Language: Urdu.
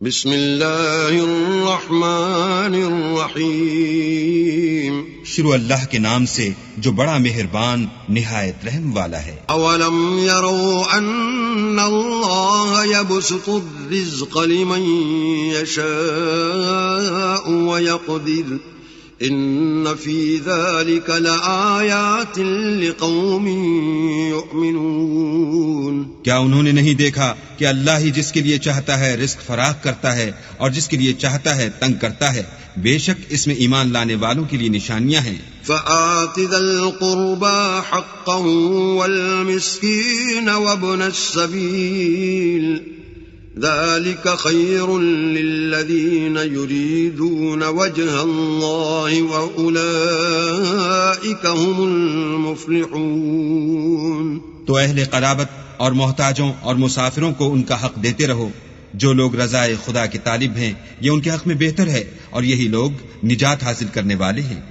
بسم اللہ الرحمن الرحیم شروع اللہ کے نام سے جو بڑا مہربان نہایت رحم والا ہے۔ اولم يروا ان اللہ يبسط الرزق لمن يشاء ويقدر ان فی ذلك لآیات لقوم یؤمنون۔ کیا انہوں نے نہیں دیکھا کہ اللہ ہی جس کے لیے چاہتا ہے رزق فراخ کرتا ہے اور جس کے لیے چاہتا ہے تنگ کرتا ہے، بے شک اس میں ایمان لانے والوں کے لیے نشانیاں ہیں۔ فآت ذا القربى حقه والمسكين وابن السبيل ذلك خير للذين يريدون وجه الله وأولئك هم المفلحون۔ تو اہل قرابت اور محتاجوں اور مسافروں کو ان کا حق دیتے رہو۔ جو لوگ رضائے خدا کے طالب ہیں یہ ان کے حق میں بہتر ہے، اور یہی لوگ نجات حاصل کرنے والے ہیں۔